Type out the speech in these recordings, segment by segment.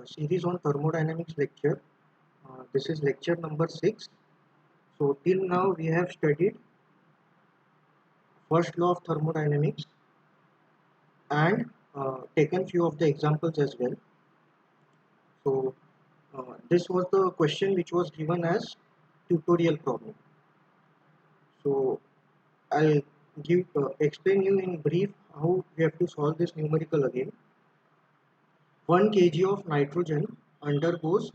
series on thermodynamics lecture. This is lecture number 6. So till now we have studied first law of thermodynamics and taken few of the examples as well. So this was the question which was given as tutorial problem. So I'll explain you in brief how we have to solve this numerical again. 1 kg of nitrogen undergoes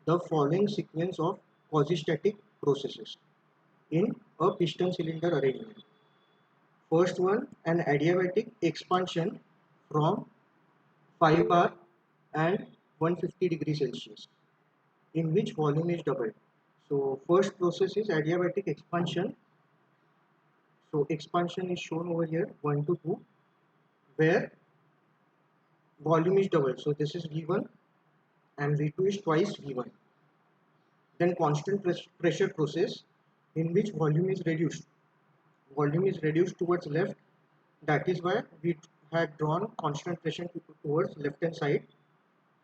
the following sequence of quasi-static processes in a piston cylinder arrangement. First one, an adiabatic expansion from 5 bar and 150 degrees Celsius, in which volume is doubled. So first process is adiabatic expansion. So expansion is shown over here 1 to 2, where volume is doubled. So this is V1 and V2 is twice V1. Then constant pressure process, in which volume is reduced. Volume is reduced towards left. That is why we had drawn constant pressure towards left hand side.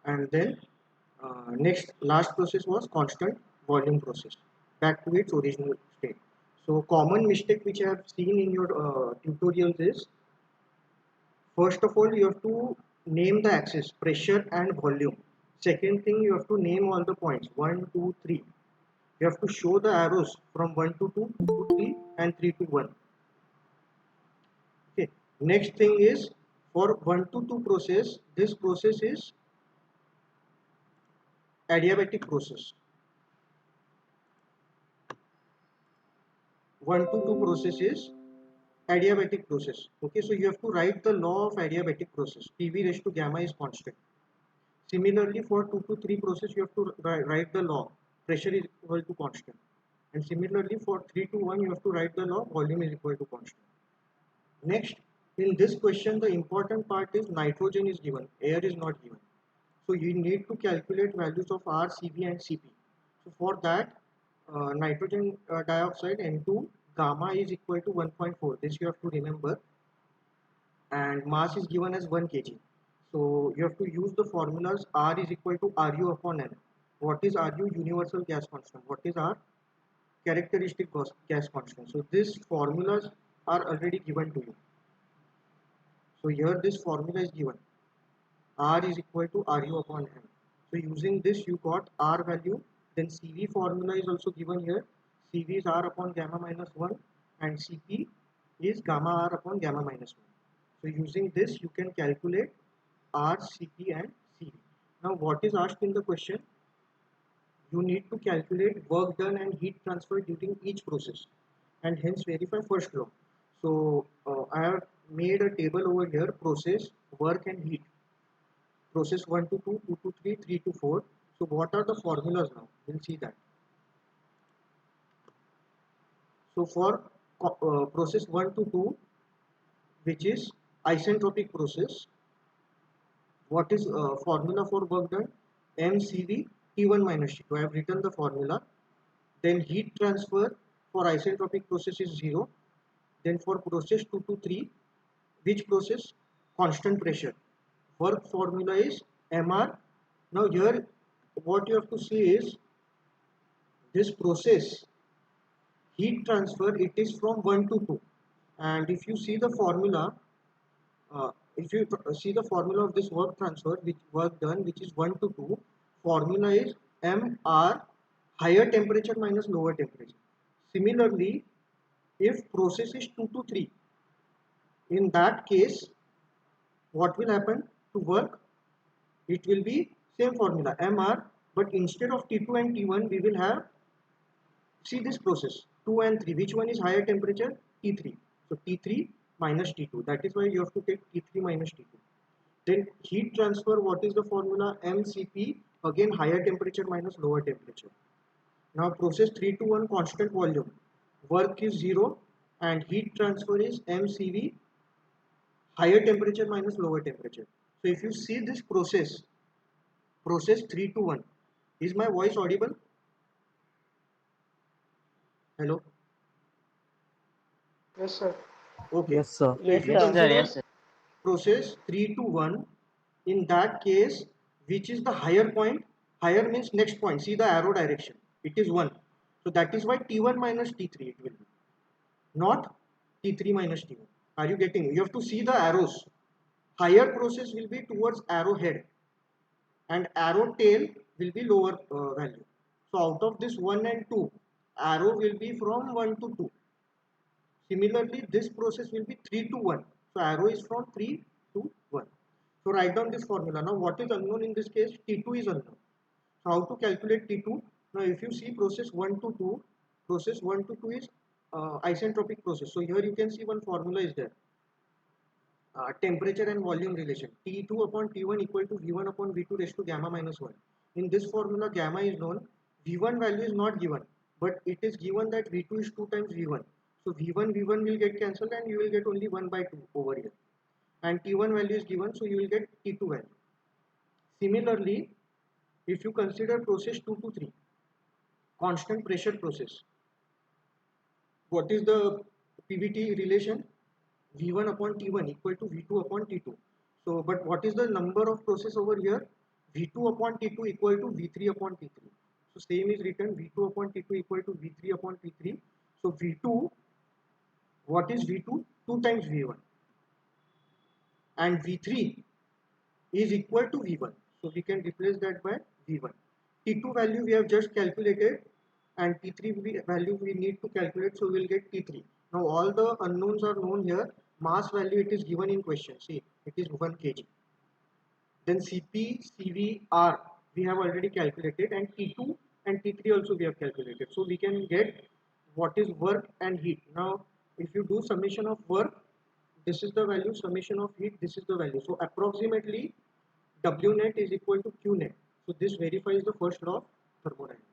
And then last process was constant volume process, back to its original state. So common mistake which I have seen in your tutorials is, first of all you have to name the axis pressure and volume. Second thing, you have to name all the points 1, 2, 3. You have to show the arrows from 1 to 2, 2 to 3 and 3 to 1. Okay. Next thing is, for 1 to 2 process, this process is adiabatic process. 1 to 2 process is adiabatic process. Okay, so you have to write the law of adiabatic process. PV raised to gamma is constant. Similarly, for 2 to 3 process, you have to write the law pressure is equal to constant. And similarly, for 3 to 1, you have to write the law volume is equal to constant. Next, in this question, the important part is nitrogen is given, air is not given. So you need to calculate values of R, Cv and Cp. So for that, nitrogen dioxide N2 gamma is equal to 1.4. This you have to remember. And mass is given as 1 kg. So you have to use the formulas. R is equal to Ru upon N. What is Ru? Universal gas constant. What is R? Characteristic gas constant. So these formulas are already given to you. So here this formula is given. R is equal to Ru upon M. So using this you got R value. Then Cv formula is also given here. Cv is R upon gamma minus 1 and Cp is gamma R upon gamma minus 1. So using this you can calculate R, Cp and Cv. Now what is asked in the question? You need to calculate work done and heat transfer during each process and hence verify first law. So I have made a table over here: process, work and heat. Process 1 to 2, 2 to 3, 3 to 4. So what are the formulas now? We'll see that. So for process 1 to 2, which is isentropic process, what is formula for work done? mCv T1 minus T2. I have written the formula. Then heat transfer for isentropic process is 0. Then for process 2 to 3, which process? Constant pressure. Work formula is mR. Now here what you have to see is, this process heat transfer, it is from 1 to 2. And if you see the formula, if you see the formula of this work transfer, which work done, which is 1 to 2, formula is mR higher temperature minus lower temperature. Similarly, if process is 2 to 3, in that case what will happen to work? It will be same formula mR, but instead of T2 and T1 we will have, see this process 2 and 3, which one is higher temperature? T3. So T3 minus T2, that is why you have to take T3 minus T2. Then heat transfer, what is the formula? mCp, again higher temperature minus lower temperature. Now process 3 to 1, constant volume, work is 0 and heat transfer is mCv higher temperature minus lower temperature. So if you see this process 3 to 1, is my voice audible? Hello? Yes, sir. Okay. Yes, sir. So if you Yes, sir. consider Yes, sir. process 3 to 1, in that case which is the higher point. Higher means next point, see the arrow direction, it is 1. So that is why T1 minus T3 it will be, not T3 minus T1. Are you getting? You have to see the arrows. Higher process will be towards arrow head and arrow tail will be lower value. So out of this 1 and 2, arrow will be from 1 to 2. Similarly, this process will be 3 to 1. So arrow is from 3 to 1. So write down this formula. Now what is unknown in this case? T2 is unknown. So how to calculate T2? Now if you see process 1 to 2, process 1 to 2 is isentropic process. So here you can see one formula is there. Temperature and volume relation. T2 upon T1 equal to V1 upon V2 raised to gamma minus 1. In this formula, gamma is known. V1 value is not given, but it is given that V2 is 2 times V1. So V1 will get cancelled and you will get only 1 by 2 over here. And T1 value is given, so you will get T2 value. Similarly, if you consider process 2 to 3, constant pressure process, what is the PVT relation? V1 upon T1 equal to V2 upon T2. So, but what is the number of process over here? V2 upon T2 equal to V3 upon T3. So, same is written V2 upon T2 equal to V3 upon T3. So, V2, what is V2? 2 times V1. And V3 is equal to V1. So, we can replace that by V1. T2 value we have just calculated and T3 value we need to calculate, so we will get T3. Now all the unknowns are known here. Mass value it is given in question. See, it is 1 kg. Then Cp, Cv, R we have already calculated and T2 and T3 also we have calculated. So we can get what is work and heat. Now if you do summation of work, this is the value, summation of heat, this is the value. So approximately W net is equal to Q net. So this verifies the first law of thermodynamics.